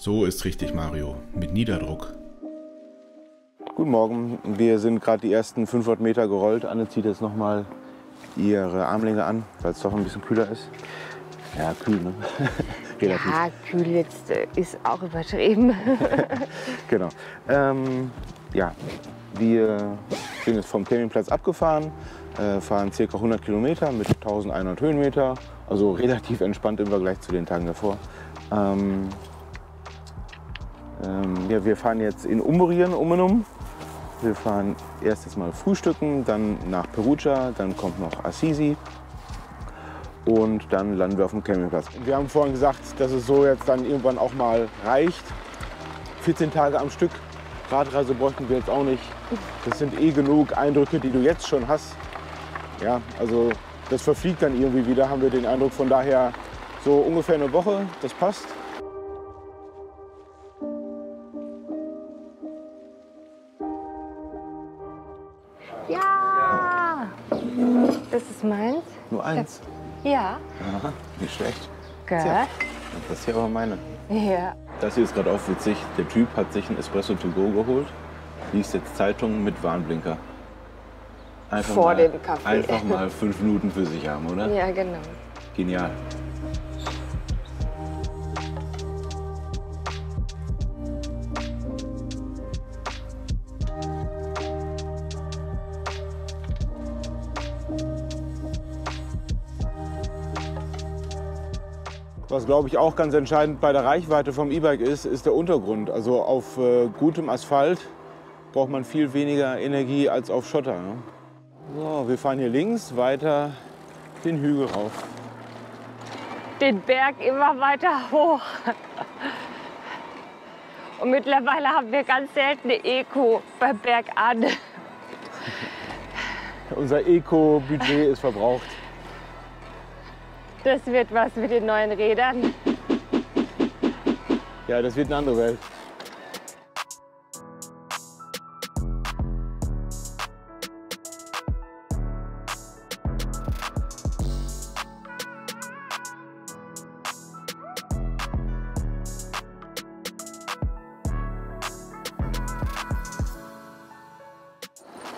So ist richtig, Mario. Mit Niederdruck. Guten Morgen. Wir sind gerade die ersten 500 Meter gerollt. Anne zieht jetzt noch mal ihre Armlänge an, weil es doch ein bisschen kühler ist. Ja, kühl, ne? Relativ. Ja, kühl jetzt ist auch übertrieben. Genau. Ja, wir sind jetzt vom Campingplatz abgefahren, fahren ca. 100 Kilometer mit 1100 Höhenmeter. Also relativ entspannt im Vergleich zu den Tagen davor. Ja, wir fahren jetzt in Umbrien um. Wir fahren erstes Mal frühstücken, dann nach Perugia, dann kommt noch Assisi und dann landen wir auf dem Campingplatz. Wir haben vorhin gesagt, dass es so jetzt dann irgendwann auch mal reicht. 14 Tage am Stück, Radreise bräuchten wir jetzt auch nicht. Das sind eh genug Eindrücke, die du jetzt schon hast. Ja, also das verfliegt dann irgendwie wieder, haben wir den Eindruck. Von daher so ungefähr eine Woche, das passt. Ja! Das ist meins. Nur eins. Ja. Aha, nicht schlecht. Gell? Tja, das ist hier aber meine. Ja. Das hier ist gerade auch witzig. Der Typ hat sich ein Espresso to go geholt, liest jetzt Zeitung mit Warnblinker. Einfach Vor mal, dem Kaffee. Einfach mal 5 Minuten für sich haben, oder? Ja, genau. Genial. Was, glaube ich, auch ganz entscheidend bei der Reichweite vom E-Bike ist der Untergrund. Also auf gutem Asphalt braucht man viel weniger Energie als auf Schotter. Ne? So, wir fahren hier links weiter den Hügel rauf. Den Berg immer weiter hoch. Und mittlerweile haben wir ganz selten eine Eco beim Bergan. Unser Eco-Budget ist verbraucht. Das wird was mit den neuen Rädern. Ja, das wird eine andere Welt.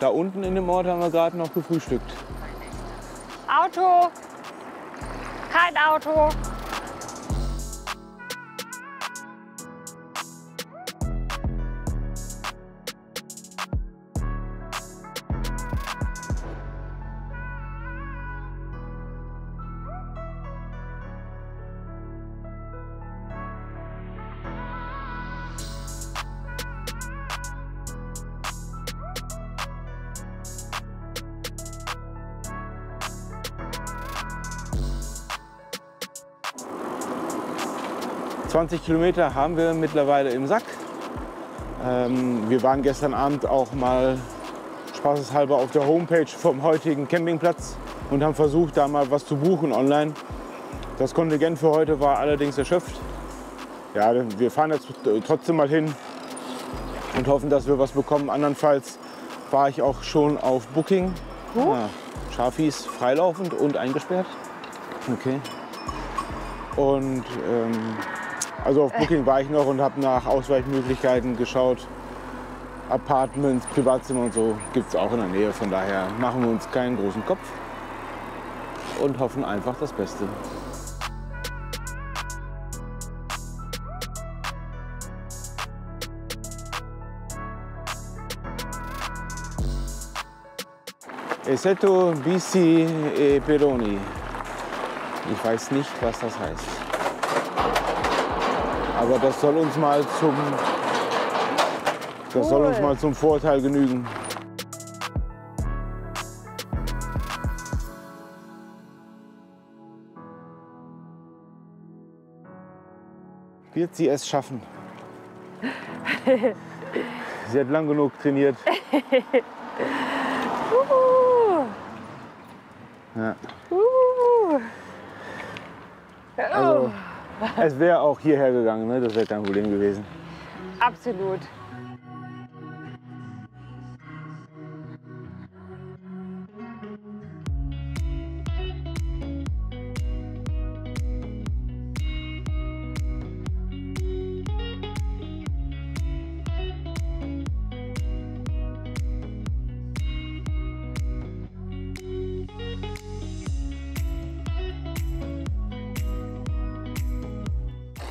Da unten in dem Ort haben wir gerade noch gefrühstückt. Auto! Kein Auto! ...20 Kilometer haben wir mittlerweile im Sack. Wir waren gestern Abend auch mal spaßeshalber auf der Homepage vom heutigen Campingplatz und haben versucht, da mal was zu buchen online. Das Kontingent für heute war allerdings erschöpft. Ja, wir fahren jetzt trotzdem mal hin und hoffen, dass wir was bekommen. Andernfalls war ich auch schon auf Booking. Schafis freilaufend und eingesperrt. Okay. Und also auf Booking war ich noch und habe nach Ausweichmöglichkeiten geschaut. Apartments, Privatzimmer und so gibt es auch in der Nähe. Von daher machen wir uns keinen großen Kopf und hoffen einfach das Beste. Esetto Bici e Pedoni. Ich weiß nicht, was das heißt. Aber das soll uns mal zum Vorteil genügen. Wird sie es schaffen? Sie hat lang genug trainiert. Ja. Also, es wäre auch hierher gegangen, ne? Das wäre kein Problem gewesen. Absolut.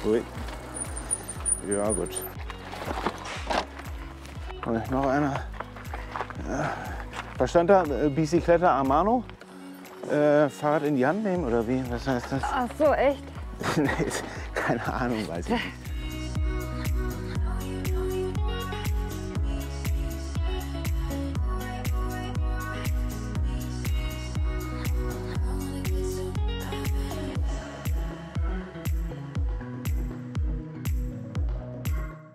Ui. Ja, gut. Und noch einer. Ja. Was stand da? Bicicletta a mano? Fahrrad in die Hand nehmen oder wie? Was heißt das? Ach so, echt? Nee, keine Ahnung, weiß ich nicht.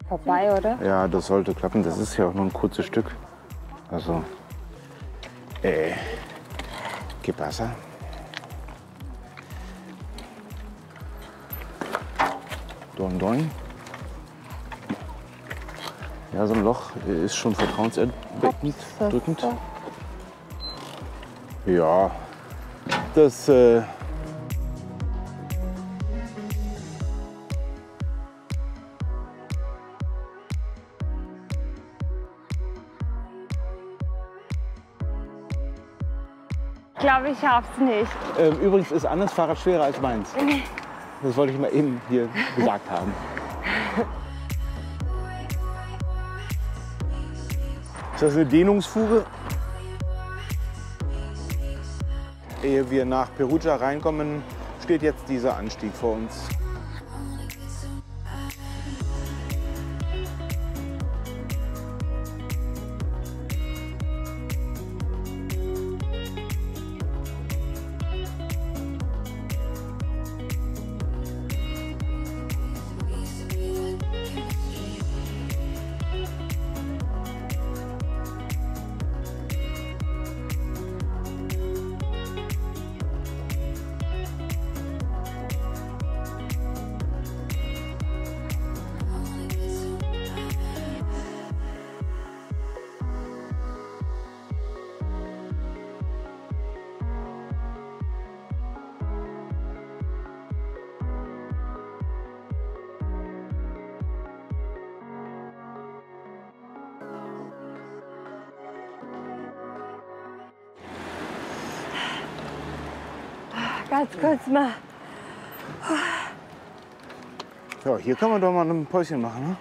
Vorbei, oder? Ja, das sollte klappen. Das ist ja auch nur ein kurzes Stück. Also, ¿qué pasa? Doing, doing. Ja, so ein Loch ist schon vertrauenserweckend, drückend. Ja, das Ich glaube, ich schaff's nicht. übrigens ist Annes Fahrrad schwerer als meins. Das wollte ich mal eben hier gesagt haben. Ist das eine Dehnungsfuge? Ehe wir nach Perugia reinkommen, steht jetzt dieser Anstieg vor uns. Ganz kurz mal. Ja, hier kann man doch mal ein Päuschen machen, ne?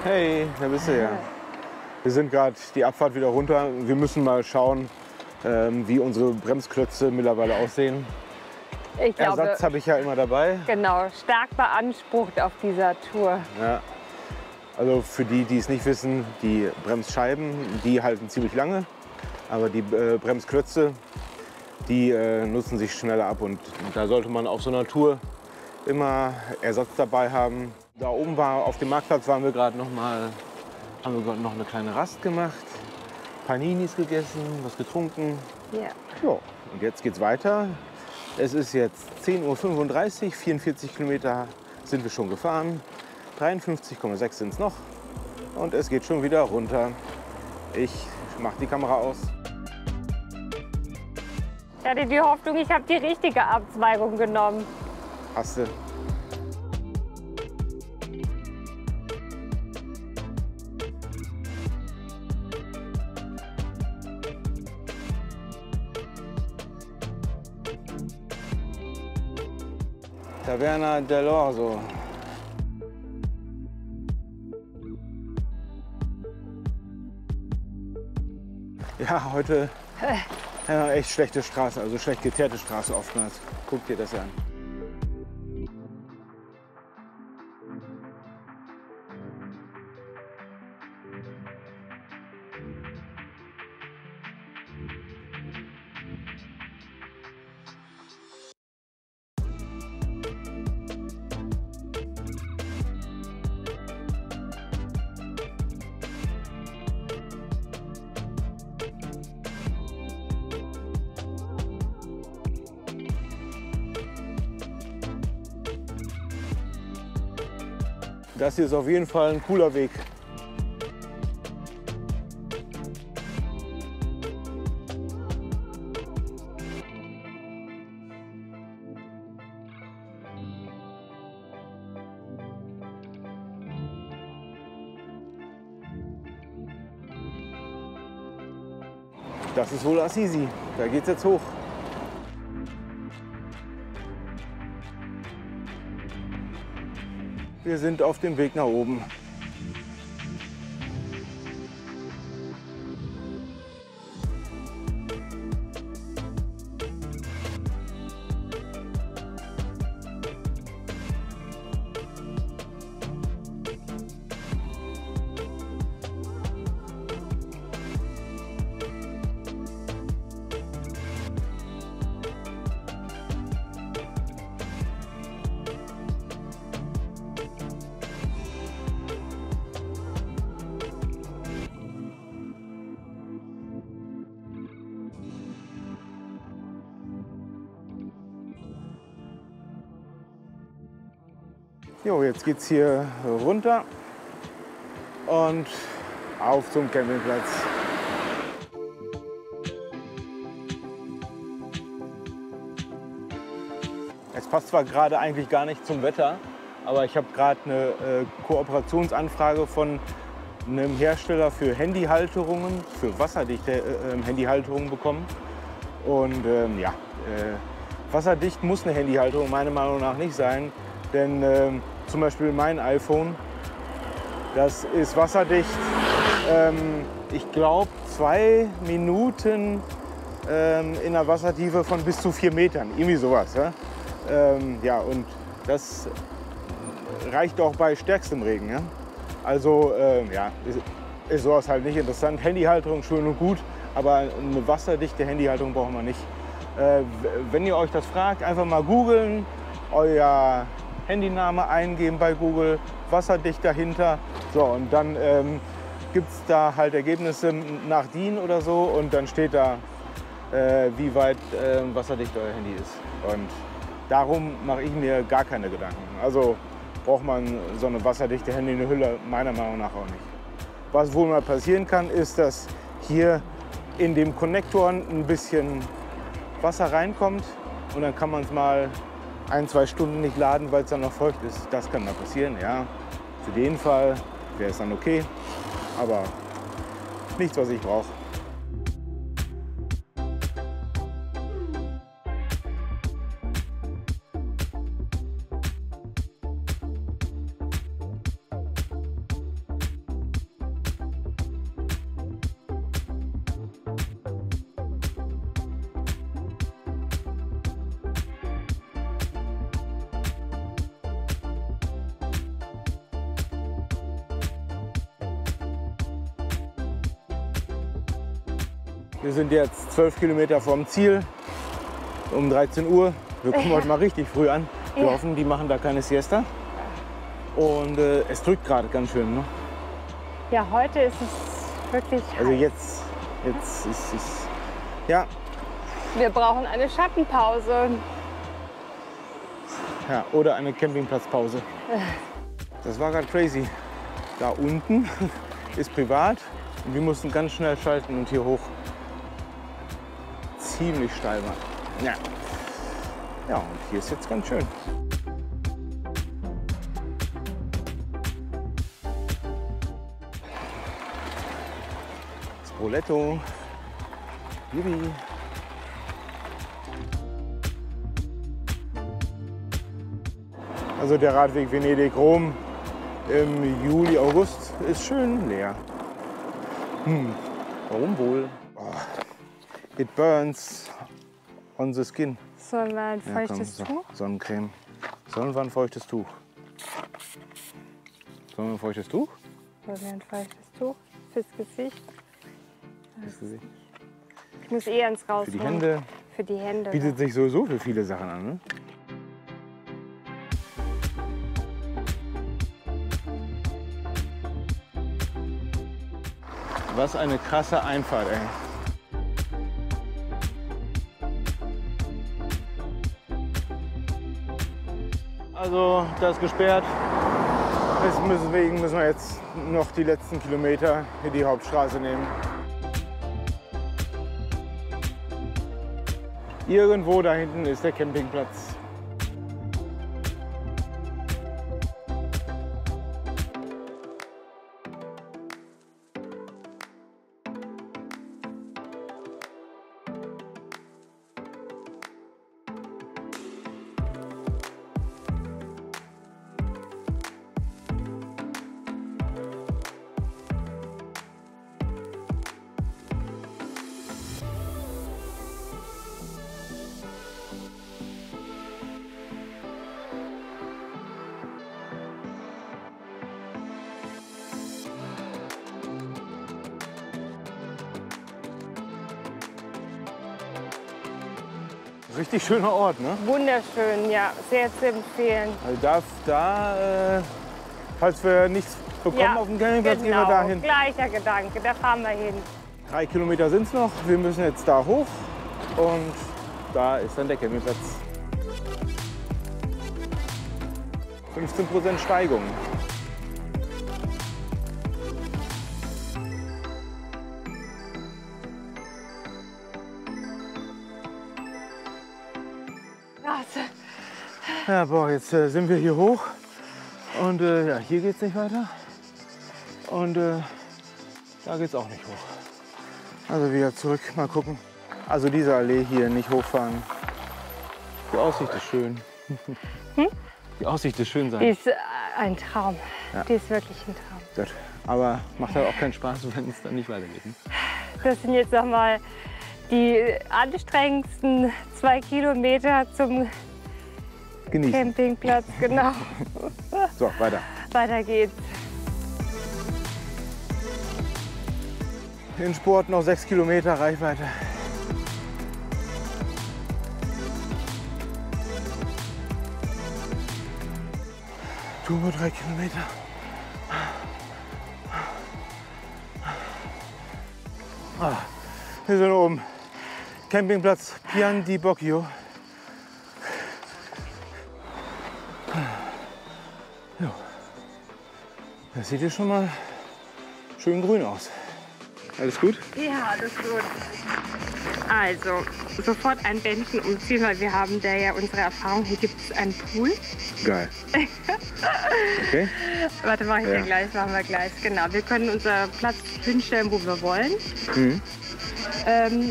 Hey, da bist du ja. Wir sind gerade die Abfahrt wieder runter. Wir müssen mal schauen, wie unsere Bremsklötze mittlerweile aussehen. Ich glaube, Ersatz habe ich ja immer dabei. genau, stark beansprucht auf dieser Tour. Ja. Also für die, die es nicht wissen, die Bremsscheiben, die halten ziemlich lange. Aber die Bremsklötze, die nutzen sich schneller ab. Und da sollte man auf so einer Tour immer Ersatz dabei haben. Da oben auf dem Marktplatz haben wir gerade noch eine kleine Rast gemacht, Paninis gegessen, was getrunken. Ja. Ja, und jetzt geht's weiter. Es ist jetzt 10:35 Uhr, 44 Kilometer sind wir schon gefahren, 53,6 sind es noch und es geht schon wieder runter. Ich mache die Kamera aus. Ich hatte die Hoffnung, ich habe die richtige Abzweigung genommen. Hast du? Taverna dell'Orso. Ja, heute echt schlechte Straße, also schlecht geteerte Straße oftmals. Guck dir das an. Das hier ist auf jeden Fall ein cooler Weg. Das ist wohl Assisi. Da geht's jetzt hoch. Wir sind auf dem Weg nach oben. Jo, jetzt geht's hier runter und auf zum Campingplatz. Es passt zwar gerade eigentlich gar nicht zum Wetter, aber ich habe gerade eine Kooperationsanfrage von einem Hersteller für Handyhalterungen, für wasserdichte Handyhalterungen bekommen. Und wasserdicht muss eine Handyhalterung meiner Meinung nach nicht sein, denn zum Beispiel mein iPhone, das ist wasserdicht, ich glaube 2 Minuten in einer Wassertiefe von bis zu 4 Metern, irgendwie sowas. Ja? Und das reicht auch bei stärkstem Regen. Ja? Also ist sowas halt nicht interessant. Handyhalterung schön und gut, aber eine wasserdichte Handyhalterung braucht man nicht. Wenn ihr euch das fragt, einfach mal googeln, euer Handyname eingeben bei Google, wasserdicht dahinter. So, und dann gibt es da halt Ergebnisse nach DIN oder so und dann steht da, wie weit wasserdicht euer Handy ist. Und darum mache ich mir gar keine Gedanken. Also braucht man so eine wasserdichte Handyhülle meiner Meinung nach auch nicht. Was wohl mal passieren kann, ist, dass hier in dem Konnektor ein bisschen Wasser reinkommt und dann kann man es mal 1-2 Stunden nicht laden, weil es dann noch feucht ist. Das kann mal passieren, ja. Für den Fall wäre es dann okay, aber nichts, was ich brauche. Wir sind jetzt 12 Kilometer vom Ziel, um 13 Uhr. Wir kommen heute mal richtig früh an. Wir hoffen, die machen da keine Siesta. Und es drückt gerade ganz schön. Ne? Ja, heute ist es wirklich heiß. Also jetzt ist es, ja. Wir brauchen eine Schattenpause. Ja, oder eine Campingplatzpause. Das war gerade crazy. Da unten ist privat und wir mussten ganz schnell schalten und hier hoch. Ziemlich steil war. Ja. Ja, und hier ist jetzt ganz schön. Spoleto. Jubi. Also der Radweg Venedig-Rom im Juli, August ist schön leer. Warum wohl? Oh. It burns on the skin. Sollen wir ein feuchtes Tuch? Sonnencreme. Sollen wir ein feuchtes Tuch? Sollen wir ein feuchtes Tuch? Sollen wir ein feuchtes Tuch fürs Gesicht? Fürs Gesicht. Ich muss eh ans Raus. Für die Hände. Für die Hände. Bietet sich sowieso für viele Sachen an. Ne? Was eine krasse Einfahrt, ey. Also, das ist gesperrt. Deswegen müssen wir jetzt noch die letzten Kilometer hier die Hauptstraße nehmen. Irgendwo da hinten ist der Campingplatz. Richtig schöner Ort, ne? Wunderschön, ja, sehr zu empfehlen. Also falls wir nichts bekommen auf dem Campingplatz, gehen wir genau, dahin. Gleicher Gedanke, da fahren wir hin. 3 Kilometer sind es noch. Wir müssen jetzt da hoch und da ist dann der Campingplatz. 15% Steigung. Ja, boah, jetzt sind wir hier hoch und ja, hier geht's nicht weiter und da geht's auch nicht hoch. Also wieder zurück, mal gucken. Also diese Allee hier nicht hochfahren. Die Aussicht ist schön. Die Aussicht ist schön sein. Die ist ein Traum. Ja. Die ist wirklich ein Traum. Gut. Aber macht halt auch keinen Spaß, wenn es dann nicht weitergeht. Ne? Das sind jetzt noch mal die anstrengendsten 2 Kilometer zum Genießen. Campingplatz, genau. So, weiter. Weiter geht's. In Sport noch 6 Kilometer Reichweite. Turbo 3 Kilometer. Wir sind oben. Campingplatz Pian di Bocchio. Ja. Das sieht hier schon mal schön grün aus. Alles gut? Ja, alles gut. Also, sofort ein Bändchen umziehen, weil wir haben da ja unsere Erfahrung. Hier gibt es einen Pool. Geil. Okay. Warte, machen wir gleich. Genau, wir können unseren Platz hinstellen, wo wir wollen. Mhm.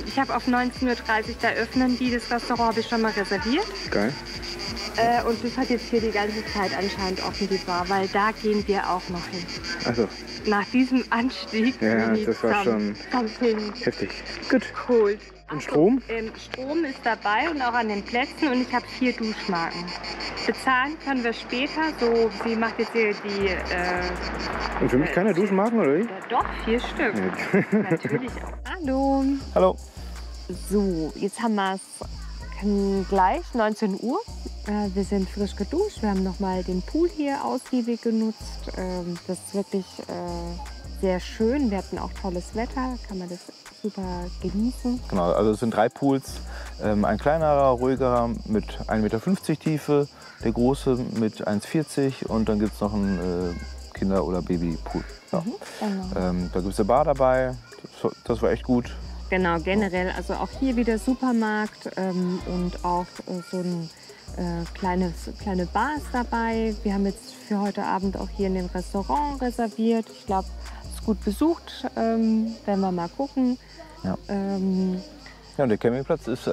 Ich habe auf 19:30 Uhr, da öffnen die. Das Restaurant habe ich schon mal reserviert. Geil. Und das hat jetzt hier die ganze Zeit anscheinend offen, die Bar, weil da gehen wir auch noch hin. Also. Nach diesem Anstieg. Ja, das war schon something heftig. Gut. cool. Und Strom? Strom ist dabei und auch an den Plätzen und ich habe 4 Duschmarken. Bezahlen können wir später, so sie macht jetzt hier die... Und für mich keine Duschmarken, oder wie? Ja, doch, 4 Stück. Ja. Natürlich auch. Hallo. Hallo. So, jetzt haben wir es gleich, 19 Uhr. Wir sind frisch geduscht, wir haben noch mal den Pool hier ausgiebig genutzt. Das ist wirklich sehr schön. Wir hatten auch tolles Wetter, kann man das super genießen. Genau, also es sind 3 Pools. Ein kleinerer, ruhigerer mit 1,50 Meter Tiefe, der große mit 1,40 und dann gibt es noch einen Kinder- oder Babypool. Ja. Genau. Da gibt es eine Bar dabei, das war echt gut. Genau, generell, also auch hier wieder Supermarkt und auch so ein kleine Bars dabei. Wir haben jetzt für heute Abend auch hier in dem Restaurant reserviert. Ich glaube, es ist gut besucht. Werden wir mal gucken. Ja. Ja, und der Campingplatz ist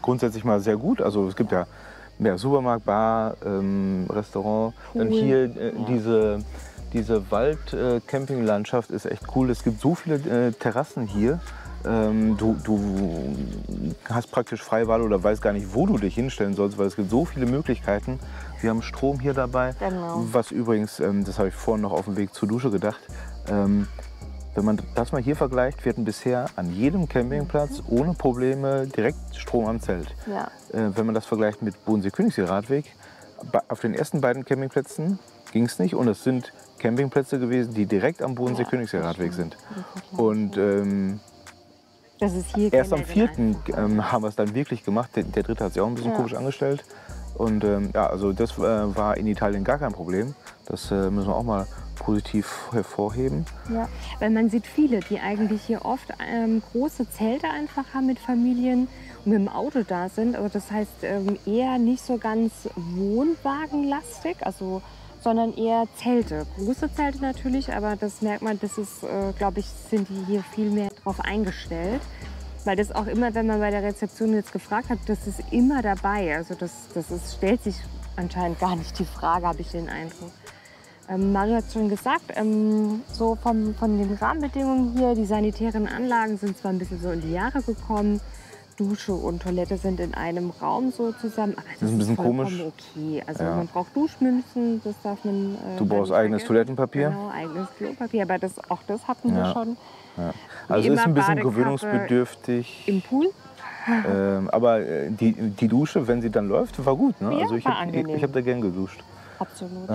grundsätzlich mal sehr gut. Also es gibt ja mehr Supermarkt, Bar, Restaurant. Cool. Dann hier diese Wald-Campinglandschaft ist echt cool. Es gibt so viele Terrassen hier. Du hast praktisch freie Wahl oder weißt gar nicht, wo du dich hinstellen sollst, weil es gibt so viele Möglichkeiten. Wir haben Strom hier dabei, Genau. was übrigens, das habe ich vorhin noch auf dem Weg zur Dusche gedacht, wenn man das mal hier vergleicht, wir hatten bisher an jedem Campingplatz ohne Probleme direkt Strom am Zelt. Ja. Wenn man das vergleicht mit Bodensee-Königssee-Radweg, auf den ersten beiden Campingplätzen ging es nicht und es sind Campingplätze gewesen, die direkt am Bodensee-Königssee-Radweg sind. Und das ist hier erst am 4. einfacher. Haben wir es dann wirklich gemacht. Der dritte hat sich auch ein bisschen komisch angestellt. Und ja, also das war in Italien gar kein Problem. Das müssen wir auch mal positiv hervorheben. Ja, weil man sieht viele, die eigentlich hier oft große Zelte einfach haben mit Familien und mit dem Auto da sind. Also das heißt eher nicht so ganz wohnwagenlastig, also, sondern eher Zelte. Große Zelte natürlich, aber das merkt man, das ist, glaube ich, sind die hier viel mehr drauf eingestellt. Weil das auch immer, wenn man bei der Rezeption jetzt gefragt hat, das ist immer dabei. Also stellt sich anscheinend gar nicht die Frage, habe ich den Eindruck. Mario hat schon gesagt, so von den Rahmenbedingungen hier, die sanitären Anlagen sind zwar ein bisschen so in die Jahre gekommen, Dusche und Toilette sind in einem Raum so zusammen, aber Das ist ein bisschen komisch. Okay. Also Ja. man braucht Duschmünzen, das darf man. Du brauchst eigenes Toilettenpapier. Genau, eigenes Klopapier, aber auch das hatten wir Ja. schon. Ja. Also es ist immer ein bisschen Badekappe gewöhnungsbedürftig. Im Pool? Aber die Dusche, wenn sie dann läuft, war gut. Ne? Ja, Also ich war habe angenehm. hab da gern geduscht. Absolut.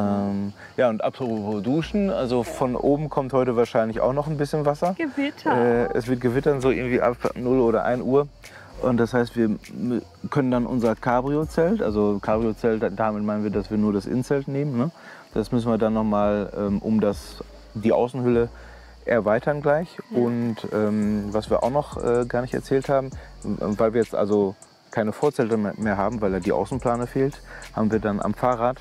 Ja, und apropos Duschen, also von oben kommt heute wahrscheinlich auch noch ein bisschen Wasser. Gewitter. Es wird gewittern, so irgendwie ab 0 oder 1 Uhr. Und das heißt, wir können dann unser Cabrio-Zelt, also Cabrio-Zelt, damit meinen wir, dass wir nur das Innenzelt nehmen. Ne? Das müssen wir dann nochmal die Außenhülle erweitern gleich. Ja. Und was wir auch noch gar nicht erzählt haben, weil wir jetzt also keine Vorzelte mehr haben, weil ja die Außenplane fehlt, haben wir dann am Fahrrad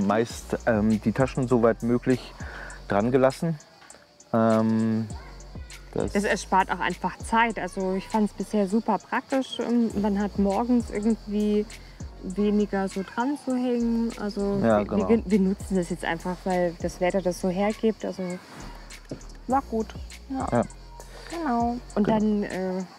meist die Taschen soweit möglich dran gelassen. Es erspart auch einfach Zeit. Also ich fand es bisher super praktisch. Man hat morgens irgendwie weniger so dran zu hängen. Also Ja, genau. wir nutzen das jetzt einfach, weil das Wetter das so hergibt. Also war gut. Ja. Ja. Genau. Und dann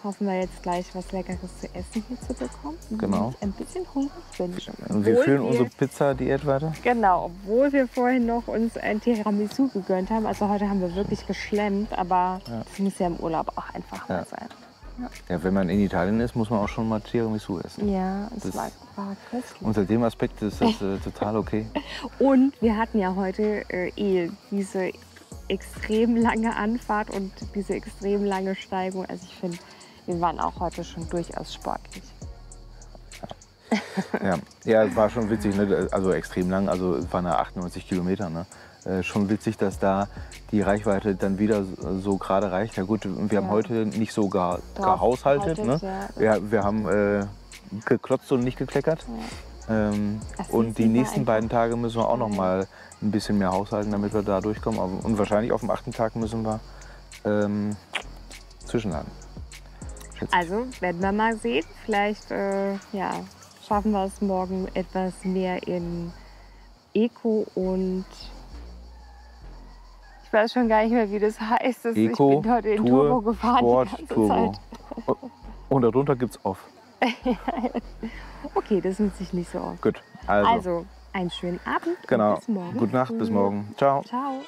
hoffen wir jetzt gleich was Leckeres zu essen hier zu bekommen. Genau. Und ein bisschen hungrig bin ich schon. Und wir Obwohl führen unsere Pizza-Diät weiter. Genau, obwohl wir vorhin noch uns ein Tiramisu gegönnt haben. Also heute haben wir wirklich geschlemmt, aber das muss ja im Urlaub auch einfach mal sein. Ja, wenn man in Italien ist, muss man auch schon mal Tiramisu essen. Ja, es Das- war köstlich. Unter dem Aspekt ist das total okay. Und wir hatten ja heute diese extrem lange Anfahrt und diese extrem lange Steigung. Also ich finde, wir waren auch heute schon durchaus sportlich. Ja, es war schon witzig, ne? Also extrem lang, also es waren ja 98 Kilometer. Ne? Schon witzig, dass da die Reichweite dann wieder so gerade reicht. Ja gut, wir haben heute nicht so gehaushaltet. Ne? Wir haben geklotzt und nicht gekleckert. Und die nächsten beiden Tage müssen wir auch noch mal ein bisschen mehr haushalten, damit wir da durchkommen. Und wahrscheinlich auf dem 8. Tag müssen wir zwischenladen. Also werden wir mal sehen. Vielleicht schaffen wir es morgen etwas mehr in Eco und ich weiß schon gar nicht mehr, wie das heißt. Eco, ich bin heute in Tour, Turbo gefahren Sport, die ganze Turbo. Zeit. Und darunter gibt's Off. Okay, das nutze ich nicht so oft. Gut, Also, einen schönen Abend genau. und bis morgen. Gute Nacht, bis morgen. Ciao. Ciao.